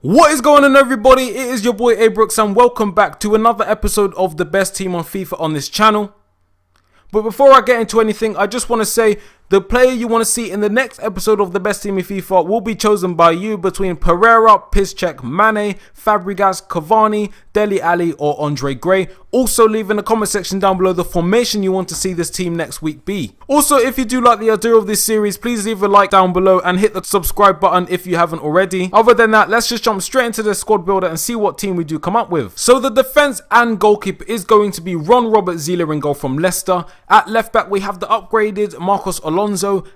What is going on, everybody? It is your boy A Brooks and welcome back to another episode of the best team on FIFA on this channel. But before I get into anything, I just want to say the player you want to see in the next episode of the best team in FIFA will be chosen by you between Pereira, Piszczek, Mane, Fabregas, Cavani, Dele Alli or Andre Gray. Also leave in the comment section down below the formation you want to see this team next week be. Also, if you do like the idea of this series, please leave a like down below and hit the subscribe button if you haven't already. Other than that, let's just jump straight into the squad builder and see what team we do come up with. So the defense and goalkeeper is going to be Ron Robert Zieler in goal from Leicester. At left back we have the upgraded Marcos Alonso.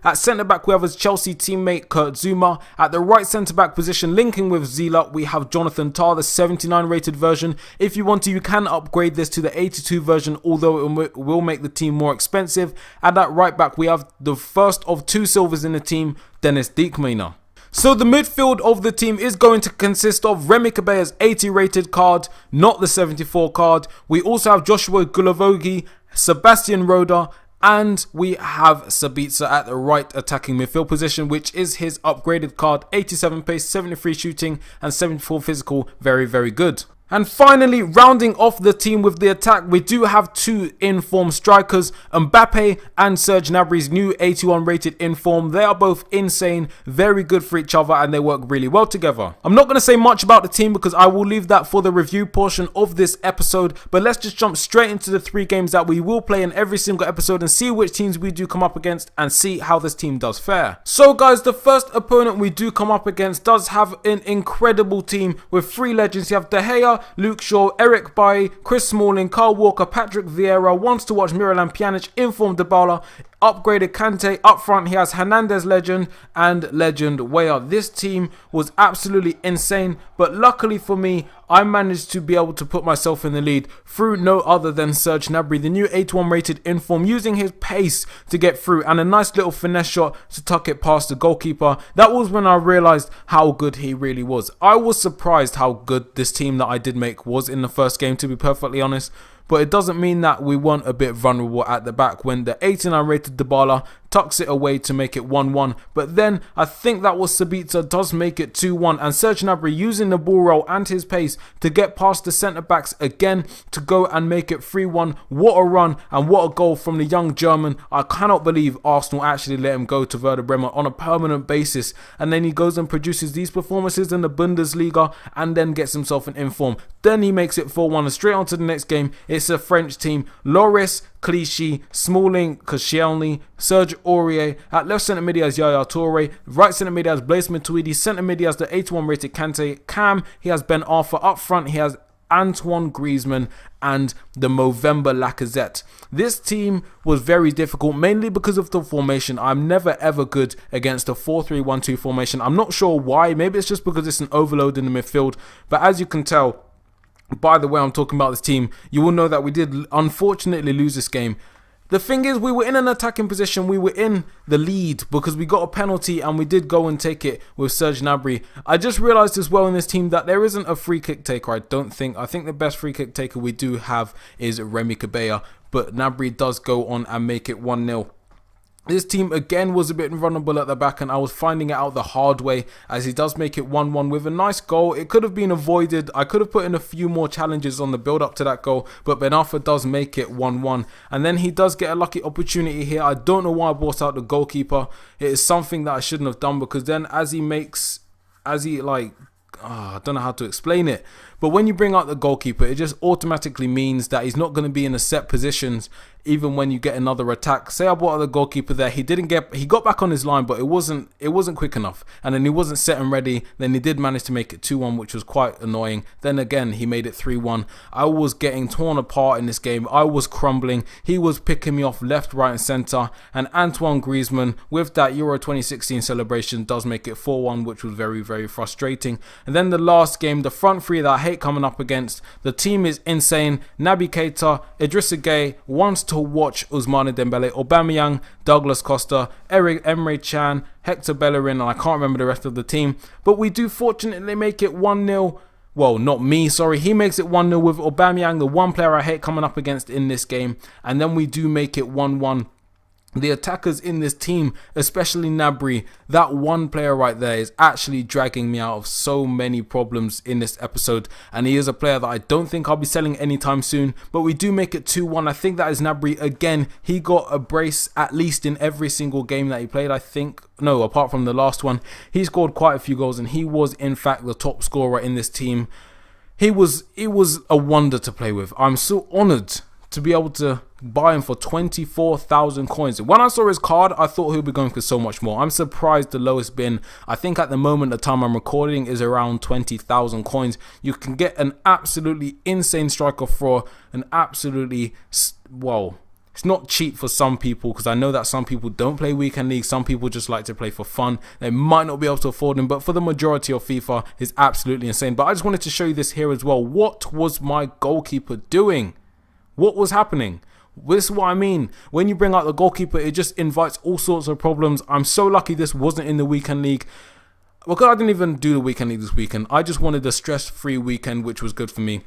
At centre back we have his Chelsea teammate Kurt Zouma. At the right centre back position linking with Zieler we have Jonathan Tah, the 79 rated version. If you want to, you can upgrade this to the 82 version, although it will make the team more expensive. And at right back we have the first of two silvers in the team, Dennis Diekmeijer. So the midfield of the team is going to consist of Remy Cabea's 80 rated card, not the 74 card. We also have Joshua Gulavogi, Sebastian Roda, and we have Sabitzer at the right attacking midfield position, which is his upgraded card, 87 pace, 73 shooting and 74 physical, very, very good. And finally, rounding off the team with the attack, we do have two in-form strikers, Mbappe and Serge Gnabry's new 81 rated in-form. They are both insane, very good for each other, and they work really well together. I'm not going to say much about the team because I will leave that for the review portion of this episode, but let's just jump straight into the three games that we will play in every single episode and see which teams we do come up against and see how this team does fare. So guys, the first opponent we do come up against does have an incredible team with three legends. You have De Gea, Luke Shaw, Eric Bailly, Chris Smalling, Kyle Walker, Patrick Vieira, wants to watch Miralem Pjanic, informed Dybala, upgraded Kante. Up front he has Hernandez legend and legend Weah. This team was absolutely insane, but luckily for me I managed to be able to put myself in the lead through no other than Serge Gnabry, the new 81 rated inform, using his pace to get through and a nice little finesse shot to tuck it past the goalkeeper. That was when I realised how good he really was. I was surprised how good this team that I did make was in the first game, to be perfectly honest. But it doesn't mean that we weren't a bit vulnerable at the back when the 89 rated Dybala tucks it away to make it 1-1. But then I think that was Sabitzer does make it 2-1, and Serge Gnabry using the ball roll and his pace to get past the centre backs again to go and make it 3-1. What a run and what a goal from the young German. I cannot believe Arsenal actually let him go to Werder Bremen on a permanent basis, and then he goes and produces these performances in the Bundesliga and then gets himself an inform. Then he makes it 4-1 and straight on to the next game. It's a French team. Loris, Clichy, Smalling, Koscielny, Serge Aurier. At left centre mid he has Yaya Toure. Right centre mid he has Blaise Matuidi. Centre mid he has the 81 rated Kante. Cam he has Ben Arthur. Up front he has Antoine Griezmann and the Movember Lacazette. This team was very difficult, mainly because of the formation. I'm never ever good against a 4-3-1-2 formation. I'm not sure why. Maybe it's just because it's an overload in the midfield. But as you can tell, by the way I'm talking about this team, you will know that we did unfortunately lose this game. The thing is, we were in an attacking position, we were in the lead because we got a penalty and we did go and take it with Serge Gnabry. I just realised as well in this team that there isn't a free kick taker, I think the best free kick taker we do have is Remy Cabella, but Gnabry does go on and make it 1-0. This team again was a bit vulnerable at the back, and I was finding it out the hard way as he does make it 1-1 with a nice goal. It could have been avoided. I could have put in a few more challenges on the build up to that goal, but Ben Arfa does make it 1-1. And then he does get a lucky opportunity here. I don't know why I brought out the goalkeeper. It is something that I shouldn't have done, because then I don't know how to explain it, but when you bring out the goalkeeper, it just automatically means that he's not going to be in the set positions even when you get another attack. Say I brought out the goalkeeper there, he got back on his line, but it wasn't quick enough, and then he wasn't set and ready. Then he did manage to make it 2-1, which was quite annoying. Then again he made it 3-1. I was getting torn apart in this game. I was crumbling. He was picking me off left, right and centre, and Antoine Griezmann with that Euro 2016 celebration does make it 4-1, which was very, very frustrating. And then the last game, the front three that I hate coming up against, the team is insane. Naby Keita, Idrissa Gueye wants to watch Ousmane Dembele, Aubameyang, Douglas Costa, Emre Can, Hector Bellerin, and I can't remember the rest of the team. But we do fortunately make it 1-0. Well, not me, sorry. He makes it 1-0 with Aubameyang, the one player I hate coming up against in this game. And then we do make it 1-1 the attackers in this team, especially Gnabry, that one player right there is actually dragging me out of so many problems in this episode. And he is a player that I don't think I'll be selling anytime soon. But we do make it 2-1. I think that is Gnabry again. He got a brace at least in every single game that he played, I think. No, apart from the last one. He scored quite a few goals and he was in fact the top scorer in this team. It was a wonder to play with. I'm so honoured to be able to buy him for 24,000 coins. When I saw his card, I thought he would be going for so much more. I'm surprised the lowest bin, I think at the moment, the time I'm recording, is around 20,000 coins. You can get an absolutely insane striker for an absolutely, well, it's not cheap for some people, because I know that some people don't play weekend league. Some people just like to play for fun. They might not be able to afford him, but for the majority of FIFA, it's absolutely insane. But I just wanted to show you this here as well. What was my goalkeeper doing? What was happening? This is what I mean. When you bring out the goalkeeper, it just invites all sorts of problems. I'm so lucky this wasn't in the weekend league. Because I didn't even do the weekend league this weekend. I just wanted a stress-free weekend, which was good for me.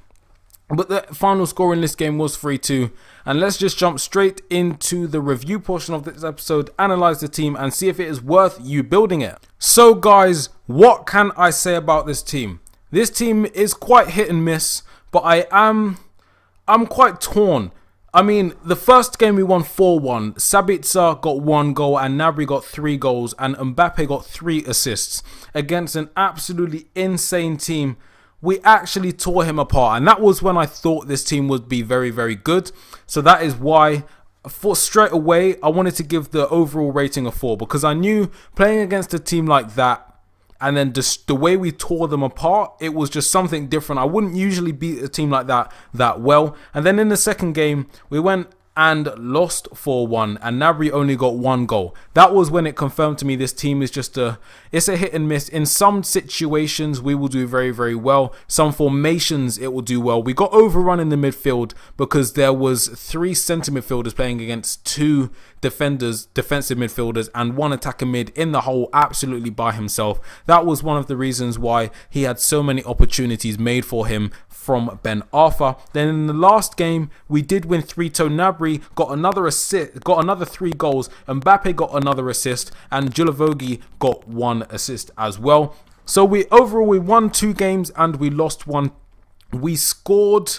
But the final score in this game was 3-2. And let's just jump straight into the review portion of this episode, analyze the team, and see if it is worth you building it. So guys, what can I say about this team? This team is quite hit and miss, but I'm quite torn. I mean, the first game we won 4-1. Sabitzer got 1 goal and Gnabry got 3 goals and Mbappe got 3 assists against an absolutely insane team. We actually tore him apart, and that was when I thought this team would be very, very good. So that is why, straight away, I wanted to give the overall rating a 4, because I knew playing against a team like that, and then just the way we tore them apart, it was just something different. I wouldn't usually beat a team like that well. And then in the second game, we went and lost 4-1, and Gnabry only got 1 goal. That was when it confirmed to me this team is just it's a hit and miss. In some situations, we will do very, very well. Some formations, it will do well. We got overrun in the midfield because there was 3 centre midfielders playing against 2 defensive midfielders, and 1 attacker mid in the hole absolutely by himself. That was one of the reasons why he had so many opportunities made for him from Ben Arthur. Then in the last game, we did win 3-2. Gnabry got another assist, got another 3 goals. Mbappe got another assist, and Julavogi got 1 assist as well. So overall we won 2 games and we lost 1. We scored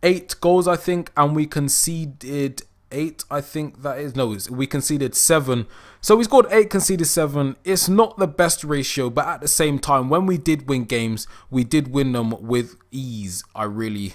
8 goals, I think, and we conceded 8, I think that is. No, we conceded 7. So we scored 8, conceded 7. It's not the best ratio, but at the same time, when we did win games, we did win them with ease. I really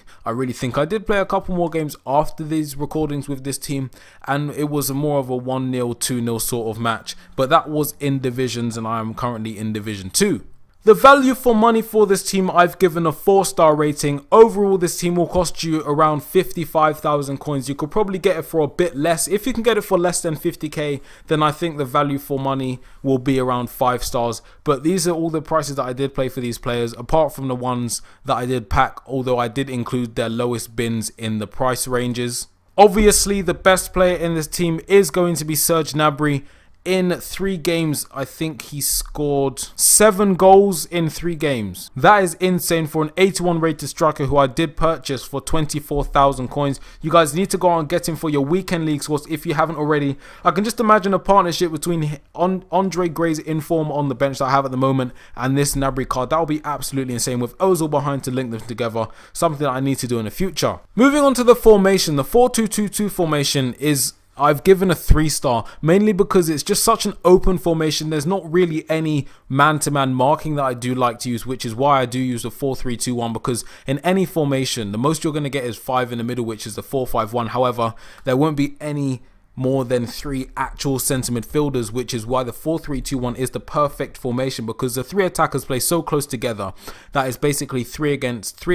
think I did play a couple more games after these recordings with this team, and it was more of a 1-0, 2-0 sort of match. But that was in divisions, and I am currently in Division 2. The value for money for this team, I've given a 4-star rating. Overall, this team will cost you around 55,000 coins. You could probably get it for a bit less. If you can get it for less than 50k, then I think the value for money will be around 5 stars. But these are all the prices that I did play for these players, apart from the ones that I did pack, although I did include their lowest bins in the price ranges. Obviously, the best player in this team is going to be Serge Gnabry. In 3 games, I think he scored 7 goals in 3 games. That is insane for an 81 rated striker who I did purchase for 24,000 coins. You guys need to go out and get him for your weekend league squads if you haven't already. I can just imagine a partnership between Andre Gray's inform on the bench that I have at the moment and this Gnabry card. That will be absolutely insane with Ozil behind to link them together. Something that I need to do in the future. Moving on to the formation, the 4-2-2-2 formation is... I've given a 3-star, mainly because it's just such an open formation. There's not really any man-to-man marking that I do like to use, which is why I do use the 4-3-2-1, because in any formation, the most you're going to get is 5 in the middle, which is the 4-5-1. However, there won't be any more than 3 actual centre midfielders, which is why the 4-3-2-1 is the perfect formation, because the 3 attackers play so close together that is basically 3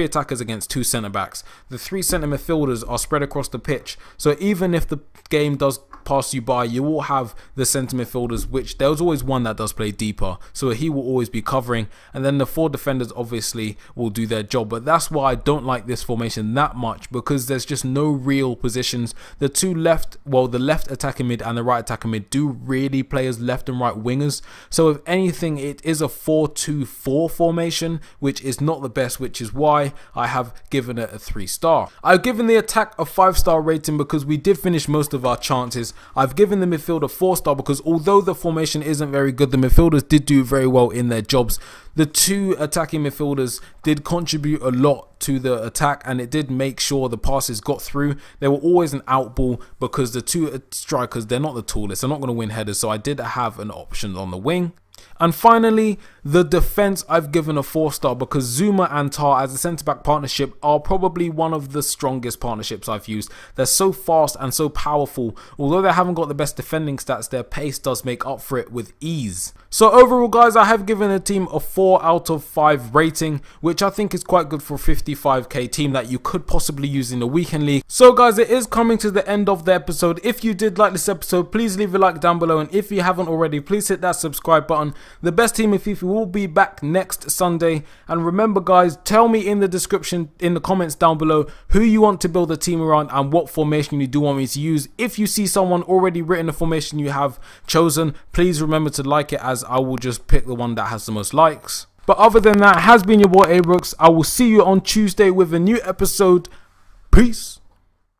attackers against 2 centre backs. The 3 centre midfielders are spread across the pitch, so even if the game does pass you by, you will have the centre midfielders, which there's always one that does play deeper, so he will always be covering, and then the 4 defenders obviously will do their job. But that's why I don't like this formation that much, because there's just no real positions. The 2 left, well, the left left attacking mid and the right attacking mid do really play as left and right wingers. So if anything, it is a 4-2-4 formation, which is not the best, which is why I have given it a 3-star. I've given the attack a 5-star rating because we did finish most of our chances. I've given the midfield a 4-star because although the formation isn't very good, the midfielders did do very well in their jobs. The two attacking midfielders did contribute a lot to the attack, and it did make sure the passes got through. There were always an out ball because the two strikers, they're not the tallest, they're not going to win headers, so I did have an option on the wing. And finally, the defense, I've given a 4-star because Zuma and Tar as a centre-back partnership are probably one of the strongest partnerships I've used. They're so fast and so powerful. Although they haven't got the best defending stats, their pace does make up for it with ease. So overall, guys, I have given the team a 4 out of 5 rating, which I think is quite good for a 55k team that you could possibly use in the weekend league. So guys, it is coming to the end of the episode. If you did like this episode, please leave a like down below, and if you haven't already, please hit that subscribe button. The best team in FIFA will be back next Sunday, and remember guys, tell me in the description, in the comments down below, who you want to build a team around and what formation you do want me to use. If you see someone already written a formation you have chosen, please remember to like it, as I will just pick the one that has the most likes. But other than that, it has been your boy Abrooks. I will see you on Tuesday with a new episode. Peace.